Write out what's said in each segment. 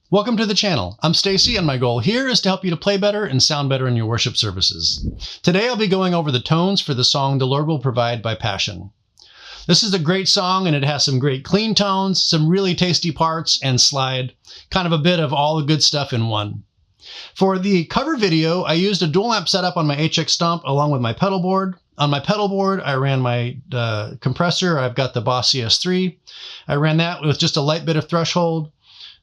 Welcome to the channel. I'm Stacy, and my goal here is to help you to play better and sound better in your worship services. Today I'll be going over the tones for the song The Lord Will Provide by Passion. This is a great song, and it has some great clean tones, some really tasty parts, and slide, kind of a bit of all the good stuff in one. For the cover video, I used a dual amp setup on my HX Stomp along with my pedal board. On my pedal board, I ran my compressor. I've got the Boss CS3. I ran that with just a light bit of threshold.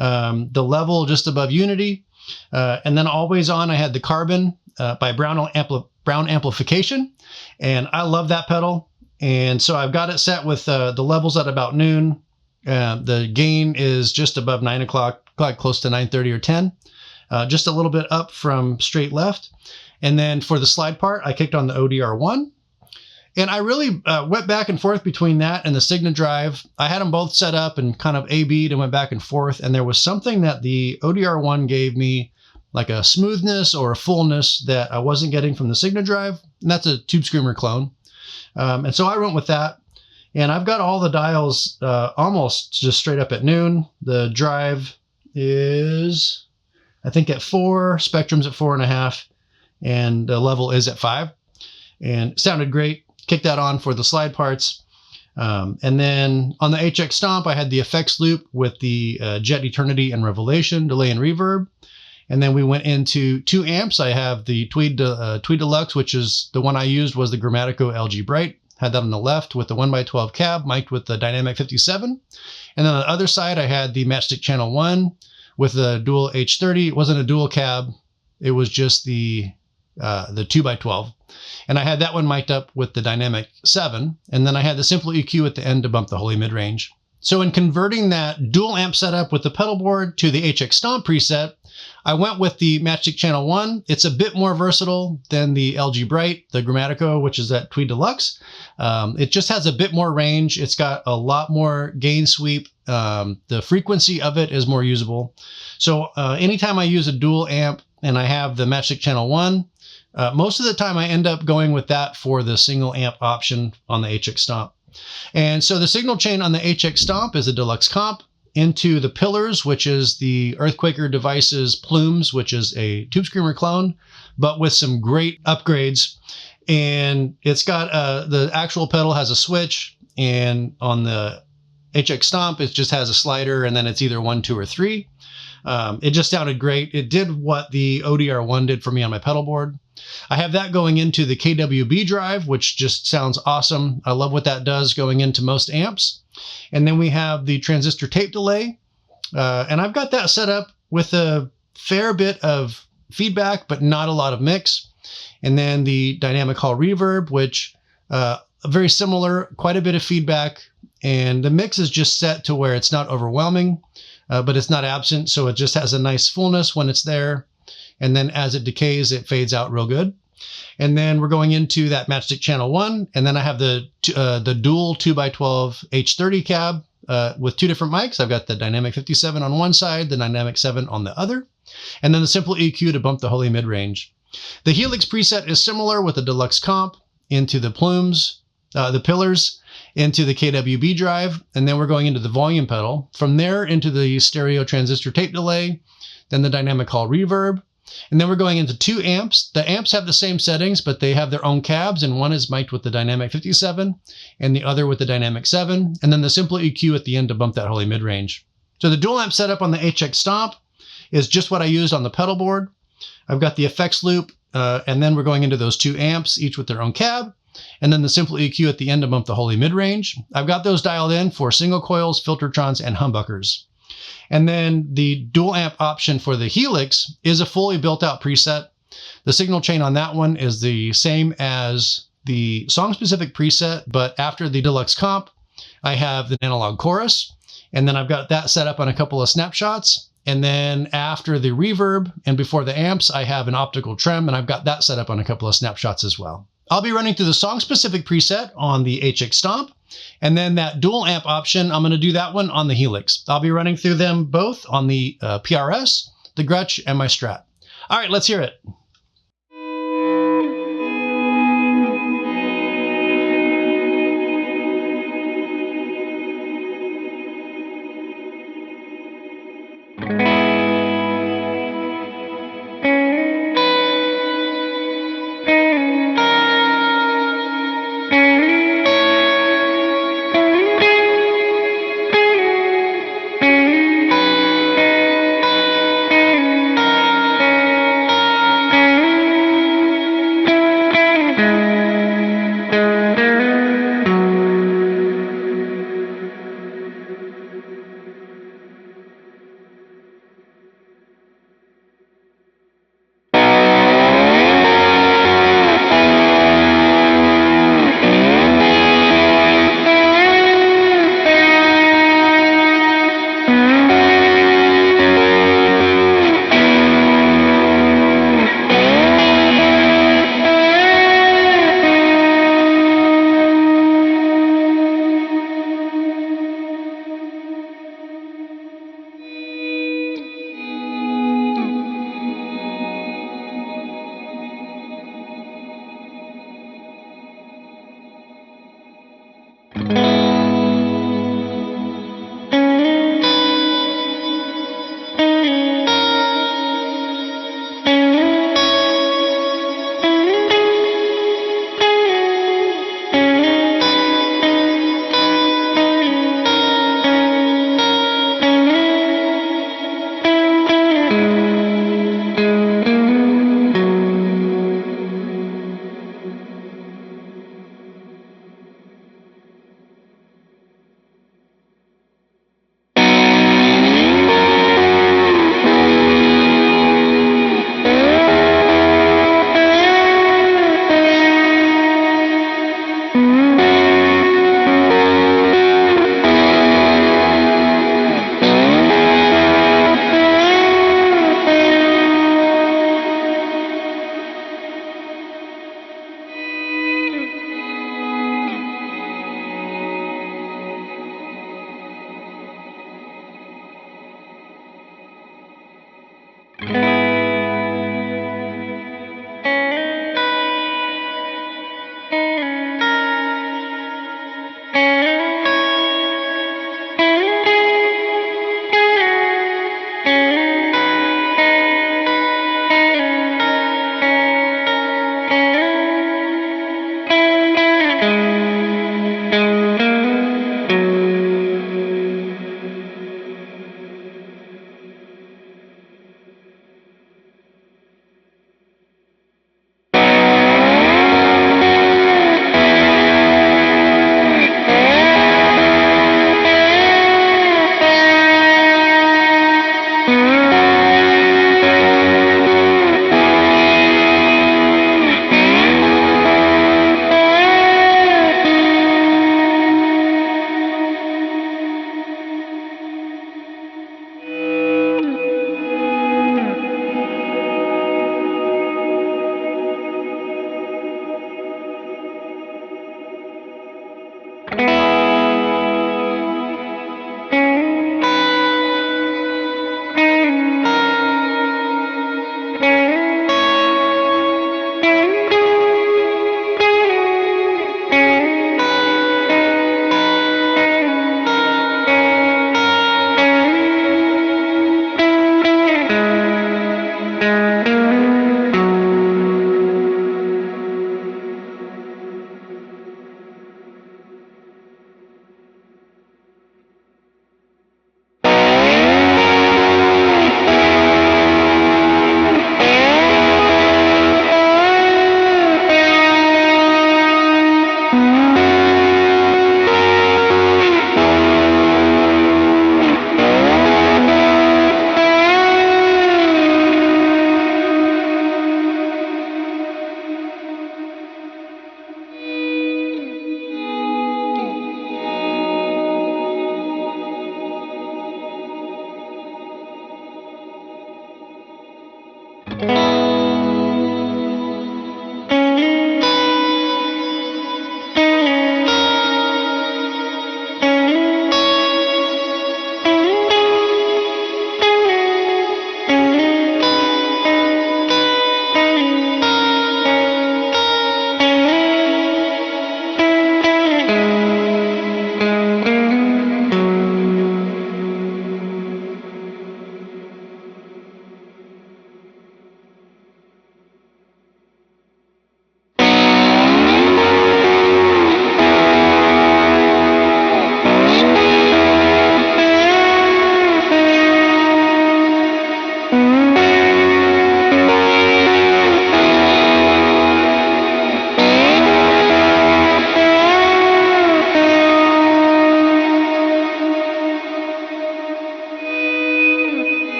The level just above unity, and then always on I had the carbon by Browne Amplification, and I love that pedal, and so I've got it set with the levels at about noon. The gain is just above 9 o'clock, close to 9:30 or 10, just a little bit up from straight left. And then for the slide part, I kicked on the ODR-1. And I really went back and forth between that and the Signa drive. I had them both set up and kind of A-B'd and went back and forth. And there was something that the ODR-1 gave me, like a smoothness or a fullness that I wasn't getting from the Signa drive. And that's a Tube Screamer clone. And so I went with that. And I've got all the dials almost just straight up at noon. The drive is, I think, at 4. Spectrum's at 4.5. And the level is at 5. And it sounded great. Kick that on for the slide parts. And then on the HX Stomp, I had the effects loop with the Jet Eternity and Revelation, delay and reverb. And then we went into 2 amps. I have the Tweed Deluxe, which is the one I used was the Grammatico LG Bright. Had that on the left with the 1x12 cab, mic'd with the Dynamic 57. And then on the other side, I had the Matchstick Channel 1 with the dual H30. It wasn't a dual cab. It was just the 2x12. And I had that one mic'd up with the Dynamic 7. And then I had the Simple EQ at the end to bump the Holy Mid-Range. So in converting that dual amp setup with the pedal board to the HX Stomp preset, I went with the Matchstick Channel 1. It's a bit more versatile than the LG Bright, the Grammatico, which is that Tweed Deluxe. It just has a bit more range. It's got a lot more gain sweep. The frequency of it is more usable. So anytime I use a dual amp and I have the Matchstick Channel 1, most of the time I end up going with that for the single amp option on the HX Stomp. And so the signal chain on the HX Stomp is a deluxe comp into the pillars, which is the Earthquaker Devices Plumes, which is a Tube Screamer clone, but with some great upgrades. And it's got the actual pedal has a switch, and on the HX Stomp, it just has a slider, and then it's either 1, 2, or 3. It just sounded great. It did what the ODR-1 did for me on my pedal board. I have that going into the KWB drive, which just sounds awesome. I love what that does going into most amps. And then we have the transistor tape delay. And I've got that set up with a fair bit of feedback, but not a lot of mix. And then the dynamic hall reverb, which very similar, quite a bit of feedback. And the mix is just set to where it's not overwhelming, but it's not absent. So it just has a nice fullness when it's there. And then as it decays, it fades out real good. And then we're going into that Matchstick Channel 1. And then I have the dual 2x12 H30 cab with 2 different mics. I've got the Dynamic 57 on one side, the Dynamic 7 on the other. And then the Simple EQ to bump the Holy Mid-Range. The Helix preset is similar with the deluxe comp into the plumes, the pillars, into the KWB drive. And then we're going into the volume pedal. From there into the stereo transistor tape delay, then the dynamic hall reverb. And then we're going into 2 amps. The amps have the same settings, but they have their own cabs, and one is mic'd with the Dynamic 57 and the other with the Dynamic 7, and then the Simple EQ at the end to bump that Holy Mid-Range. So the dual amp setup on the HX Stomp is just what I used on the pedal board. I've got the effects loop, and then we're going into those 2 amps, each with their own cab, and then the Simple EQ at the end to bump the Holy Mid-Range. I've got those dialed in for single coils, filtertrons, and humbuckers. And then the dual amp option for the Helix is a fully built out preset. The signal chain on that one is the same as the song specific preset, but after the deluxe comp, I have the analog chorus, and then I've got that set up on a couple of snapshots. And then after the reverb and before the amps, I have an optical trem, and I've got that set up on a couple of snapshots as well. I'll be running through the song specific preset on the HX Stomp. And then that dual amp option, I'm going to do that one on the Helix. I'll be running through them both on the PRS, the Gretsch, and my Strat. All right, let's hear it.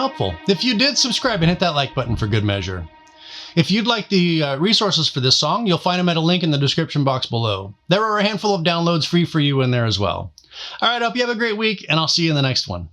helpful. If you did, subscribe and hit that like button for good measure. If you'd like the resources for this song, you'll find them at a link in the description box below. There are a handful of downloads free for you in there as well. All right, I hope you have a great week, and I'll see you in the next one.